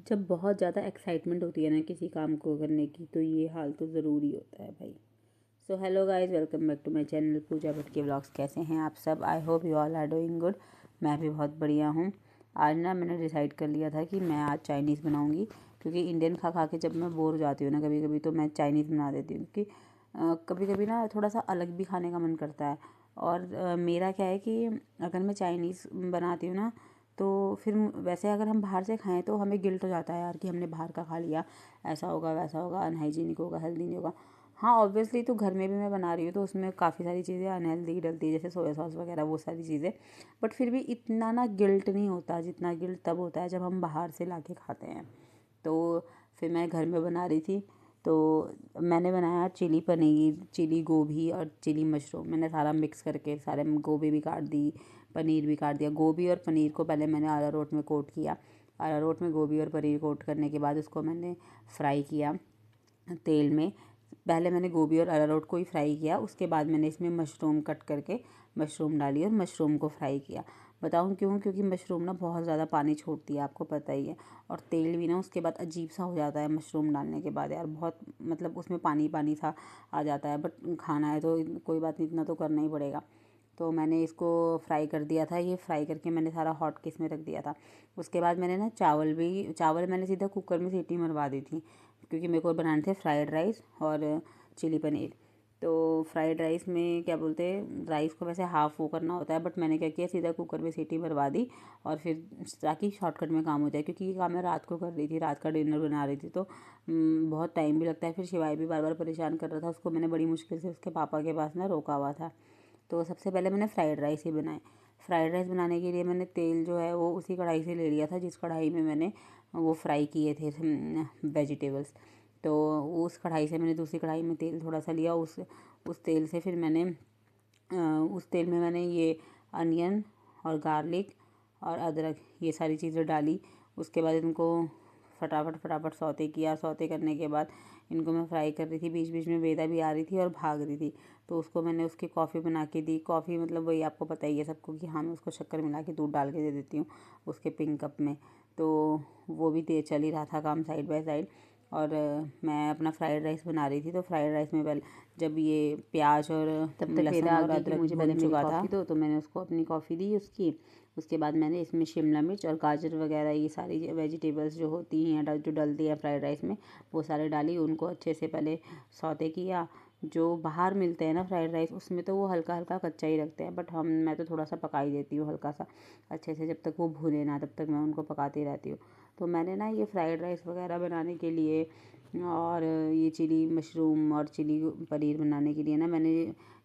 जब बहुत ज़्यादा एक्साइटमेंट होती है ना किसी काम को करने की, तो ये हाल तो ज़रूरी होता है भाई। So hello guys, welcome back to my channel Pooja Bhatt के व्लॉग्स। कैसे हैं आप सब? I hope you all are doing good. मैं भी बहुत बढ़िया हूँ। आज ना मैंने डिसाइड कर लिया था कि मैं आज चाइनीज़ बनाऊँगी, क्योंकि इंडियन खा खा के जब मैं बोर हो जाती हूँ ना कभी कभी, तो मैं चाइनीज़ बना देती हूँ। क्योंकि कभी कभी ना थोड़ा सा अलग भी खाने का मन करता है। और मेरा क्या है कि अगर मैं चाइनीज़ बनाती हूँ ना, तो फिर वैसे अगर हम बाहर से खाएं तो हमें गिल्ट हो जाता है यार कि हमने बाहर का खा लिया, ऐसा होगा वैसा होगा, अनहाइजीनिक होगा, हेल्दी नहीं होगा। हाँ ऑब्वियसली, तो घर में भी मैं बना रही हूँ तो उसमें काफ़ी सारी चीज़ें अनहेल्दी डलती है, जैसे सोया सॉस वगैरह, वो सारी चीज़ें। बट फिर भी इतना ना गिल्ट नहीं होता जितना गिल्ट तब होता है जब हम बाहर से ला के खाते हैं। तो फिर मैं घर में बना रही थी, तो मैंने बनाया चिली पनीर, चिली गोभी और चिली मशरूम। मैंने सारा मिक्स करके, सारे गोभी भी काट दी, पनीर भी काट दिया। गोभी और पनीर को पहले मैंने अरारोट में कोट किया। अरारोट में गोभी और पनीर कोट करने के बाद उसको मैंने फ्राई किया तेल में। पहले मैंने गोभी और अरारोट को ही फ्राई किया, उसके बाद मैंने इसमें मशरूम कट करके मशरूम डाली और मशरूम को फ्राई किया। बताऊँ क्यों? क्योंकि मशरूम ना बहुत ज़्यादा पानी छोड़ती है, आपको पता ही है। और तेल भी ना उसके बाद अजीब सा हो जाता है मशरूम डालने के बाद यार, बहुत मतलब उसमें पानी पानी सा आ जाता है। बट खाना है तो कोई बात नहीं, इतना तो करना ही पड़ेगा। तो मैंने इसको फ्राई कर दिया था। ये फ्राई करके मैंने सारा हॉट केस में रख दिया था। उसके बाद मैंने ना चावल मैंने सीधा कुकर में सीटी मरवा दी थी, क्योंकि मेरे को बनाने थे फ्राइड राइस और चिली पनीर। तो फ्राइड राइस में क्या बोलते हैं, राइस को वैसे हाफ़ वो करना होता है, बट मैंने क्या किया, सीधा कुकर में सीटी मरवा दी। और फिर ताकि शॉर्टकट में काम हो जाए, क्योंकि ये काम मैं रात को कर रही थी, रात का डिनर बना रही थी, तो बहुत टाइम भी लगता है। फिर शिवाय भी बार बार परेशान कर रहा था, उसको मैंने बड़ी मुश्किल से उसके पापा के पास ना रोका हुआ था। तो सबसे पहले मैंने फ्राइड राइस ही बनाए। फ्राइड राइस बनाने के लिए मैंने तेल जो है वो उसी कढ़ाई से ले लिया था जिस कढ़ाई में मैंने वो फ्राई किए थे वेजिटेबल्स। तो उस कढ़ाई से मैंने दूसरी कढ़ाई में तेल थोड़ा सा लिया। उस तेल से फिर मैंने उस तेल में मैंने ये अनियन और गार्लिक और अदरक, ये सारी चीज़ें डाली। उसके बाद इनको फटाफट फटाफट सौते किया। सौते करने के बाद इनको मैं फ्राई कर रही थी, बीच बीच में बेदा भी आ रही थी और भाग रही थी। तो उसको मैंने उसकी कॉफ़ी बना के दी। कॉफ़ी मतलब वही आपको पता ही है सबको कि हाँ, मैं उसको शक्कर मिला के दूध डाल के दे देती हूँ उसके पिंक कप में। तो वो भी दे चल ही रहा था काम साइड बाय साइड। और मैं अपना फ्राइड राइस बना रही थी। तो फ्राइड राइस में पहले जब ये प्याज और तब तक लहसुन बेदा आ और गई कि अदरक मुझे पहले भून मेरी चुका था। कॉफ़ी दो, तो मैंने उसको अपनी कॉफ़ी दी उसकी। उसके बाद मैंने इसमें शिमला मिर्च और गाजर वगैरह, ये सारी वेजिटेबल्स जो होती हैं जो डलती है फ्राइड राइस में, वो सारे डाली। उनको अच्छे से पहले सौते किया। जो बाहर मिलते हैं ना फ्राइड राइस, उसमें तो वो हल्का हल्का कच्चा ही रखते हैं, बट मैं तो थोड़ा सा पका ही देती हूँ हल्का सा अच्छे से। जब तक वो भुने ना तब तक मैं उनको पकाती रहती हूँ। तो मैंने ना ये फ्राइड राइस वगैरह बनाने के लिए और ये चिली मशरूम और चिली पनीर बनाने के लिए ना मैंने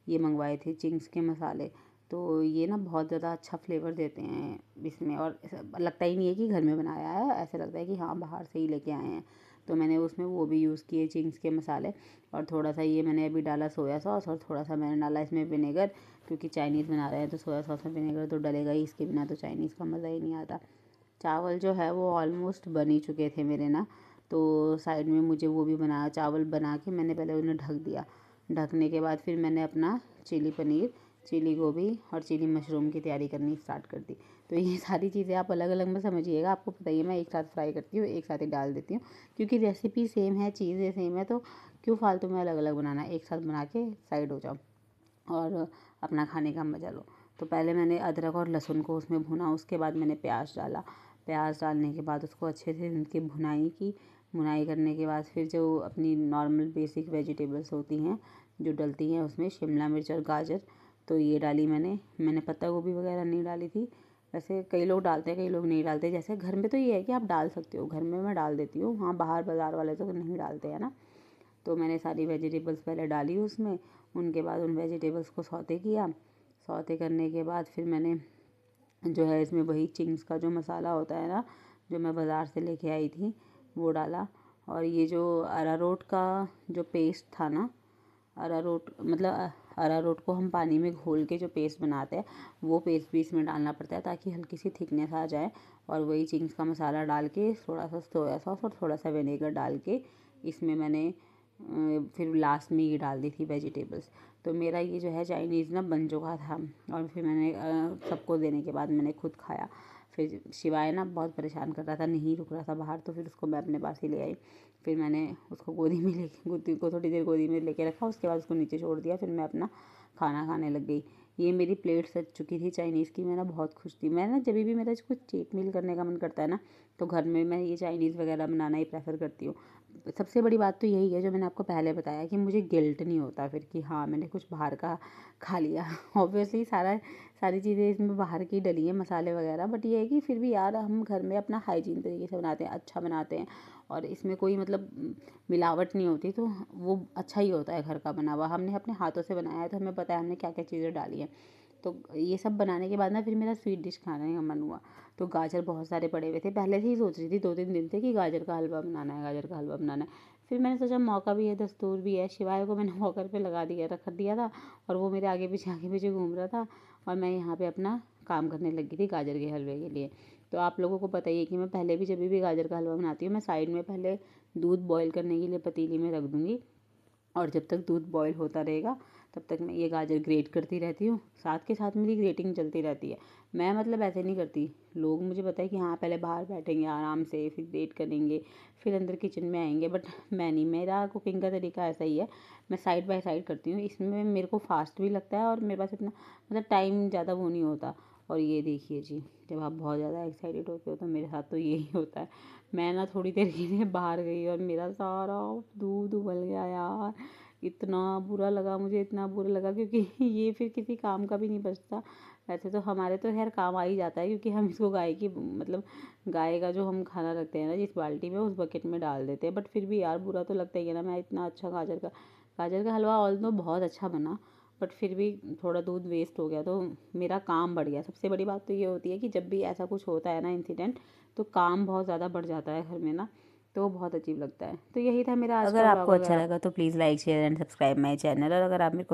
ये मंगवाए थे चिंग्स के मसाले। तो ये ना बहुत ज़्यादा अच्छा फ्लेवर देते हैं इसमें, और लगता ही नहीं है कि घर में बनाया है, ऐसा लगता है कि हाँ बाहर से ही लेके आए हैं। तो मैंने उसमें वो भी यूज़ किए चिंग्स के मसाले। और थोड़ा सा ये मैंने अभी डाला सोया सॉस, और थोड़ा सा मैंने डाला इसमें विनेगर, क्योंकि चाइनीज़ बना रहे हैं तो सोया सॉस में विनेगर तो डलेगा ही, इसके बिना तो चाइनीज़ का मज़ा ही नहीं आता। चावल जो है वो ऑलमोस्ट बन ही चुके थे मेरे ना। तो साइड में मुझे वो भी बनाया, चावल बना के मैंने पहले उन्हें ढक दिया। ढकने के बाद फिर मैंने अपना चिली पनीर, चिली गोभी और चिली मशरूम की तैयारी करनी स्टार्ट कर दी। तो ये सारी चीज़ें आप अलग अलग में समझिएगा, आपको पता ही है मैं एक साथ फ्राई करती हूँ, एक साथ ही डाल देती हूँ, क्योंकि रेसिपी सेम है, चीज़ें सेम है, तो क्यों फालतू में अलग अलग बनाना, एक साथ बना के साइड हो जाओ और अपना खाने का मज़ा लो। तो पहले मैंने अदरक और लहसुन को उसमें भुना, उसके बाद मैंने प्याज डाला। प्याज डालने के बाद उसको अच्छे से उनकी भुनाई की। भुनाई करने के बाद फिर जो अपनी नॉर्मल बेसिक वेजिटेबल्स होती हैं जो डलती हैं, उसमें शिमला मिर्च और गाजर, तो ये डाली मैंने पत्ता गोभी वगैरह नहीं डाली थी। वैसे कई लोग डालते हैं, कई लोग नहीं डालते। जैसे घर में तो ये है कि आप डाल सकते हो, घर में मैं डाल देती हूँ, हाँ बाहर बाज़ार वाले तो नहीं डालते हैं ना। तो मैंने सारी वेजिटेबल्स पहले डाली उसमें। उनके बाद उन वेजिटेबल्स को सौते किया। सौते करने के बाद फिर मैंने जो है इसमें वही चिंग्स का जो मसाला होता है ना, जो मैं बाज़ार से लेके आई थी, वो डाला। और ये जो अरारोट का जो पेस्ट था ना, अरारोट मतलब अरारोट को हम पानी में घोल के जो पेस्ट बनाते हैं, वो पेस्ट भी इसमें डालना पड़ता है ताकि हल्की सी थिकनेस आ जाए। और वही चिंग्स का मसाला डाल के, थोड़ा सा सोया सॉस और थोड़ा सा विनेगर डाल के, इसमें मैंने फिर लास्ट में ये डाल दी थी वेजिटेबल्स। तो मेरा ये जो है चाइनीज़ ना बन चुका था। और फिर मैंने सबको देने के बाद मैंने खुद खाया। फिर शिवाय ना बहुत परेशान कर रहा था, नहीं रुक रहा था बाहर, तो फिर उसको मैं अपने पास ही ले आई। फिर मैंने उसको गोदी में गोदी को थोड़ी देर गोदी में लेके रखा, उसके बाद उसको नीचे छोड़ दिया। फिर मैं अपना खाना खाने लग गई। ये मेरी प्लेट सज चुकी थी चाइनीज़ की। मैं ना बहुत खुश थी। मैं ना जब भी मेरा कुछ चीट मील करने का मन करता है ना, तो घर में मैं ये चाइनीज़ वगैरह बनाना ही प्रेफर करती हूँ। सबसे बड़ी बात तो यही है जो मैंने आपको पहले बताया कि मुझे गिल्ट नहीं होता फिर कि हाँ मैंने कुछ बाहर का खा लिया। ऑब्वियसली सारी चीज़ें इसमें बाहर की डली हैं, मसाले वगैरह, बट ये है कि फिर भी यार हम घर में अपना हाइजीन तरीके से बनाते हैं, अच्छा बनाते हैं, और इसमें कोई मतलब मिलावट नहीं होती, तो वो अच्छा ही होता है घर का बना हुआ। हमने अपने हाथों से बनाया है तो हमें पता है हमने क्या क्या चीज़ें डाली हैं। तो ये सब बनाने के बाद ना फिर मेरा स्वीट डिश खाने का मन हुआ। तो गाजर बहुत सारे पड़े हुए थे, पहले से ही सोच रही थी 2-3 दिन से कि गाजर का हलवा बनाना है, गाजर का हलवा बनाना है। फिर मैंने सोचा मौका भी है, दस्तूर भी है, शिवाय को मैंने वॉकर पे रख दिया था, और वो मेरे आगे पीछे घूम रहा था, और मैं यहाँ पे अपना काम करने लगी थी गाजर के हलवे के लिए। तो आप लोगों को पता ही है कि मैं पहले भी जब भी गाजर का हलवा बनाती हूँ, मैं साइड में पहले दूध बॉईल करने के लिए पतीली में रख दूँगी, और जब तक दूध बॉईल होता रहेगा तब तक मैं ये गाजर ग्रेट करती रहती हूँ। साथ के साथ मेरी ग्रेटिंग चलती रहती है। मैं मतलब ऐसे नहीं करती। लोग मुझे पता है कि हाँ पहले बाहर बैठेंगे आराम से, फिर ग्रेट करेंगे, फिर अंदर किचन में आएंगे, बट मैं नहीं, मेरा कुकिंग का तरीका ऐसा ही है। मैं साइड बाय साइड करती हूँ। इसमें मेरे को फास्ट भी लगता है, और मेरे पास इतना मतलब टाइम ज़्यादा वो नहीं होता। और ये देखिए जी, जब आप बहुत ज़्यादा एक्साइटेड होते हो तो मेरे साथ तो यही होता है। मैं ना थोड़ी देर के लिए बाहर गई और मेरा सारा दूध उबल गया यार। इतना बुरा लगा मुझे, इतना बुरा लगा, क्योंकि ये फिर किसी काम का भी नहीं बचता। वैसे तो हमारे तो खैर काम आ ही जाता है, क्योंकि हम इसको गाय की मतलब गाय का जो हम खाना रखते हैं ना जिस बाल्टी में, उस बकेट में डाल देते हैं। बट फिर भी यार बुरा तो लगता ही है ना। मैं इतना अच्छा गाजर का हलवा ऑल तो बहुत अच्छा बना, बट फिर भी थोड़ा दूध वेस्ट हो गया, तो मेरा काम बढ़ गया। सबसे बड़ी बात तो ये होती है कि जब भी ऐसा कुछ होता है ना इंसिडेंट, तो काम बहुत ज़्यादा बढ़ जाता है घर में ना, तो वो बहुत अजीब लगता है। तो यही था मेरा आज अगर का आपको व्लॉग। अच्छा लगा तो please like share and subscribe my channel. और अगर आप मेरे को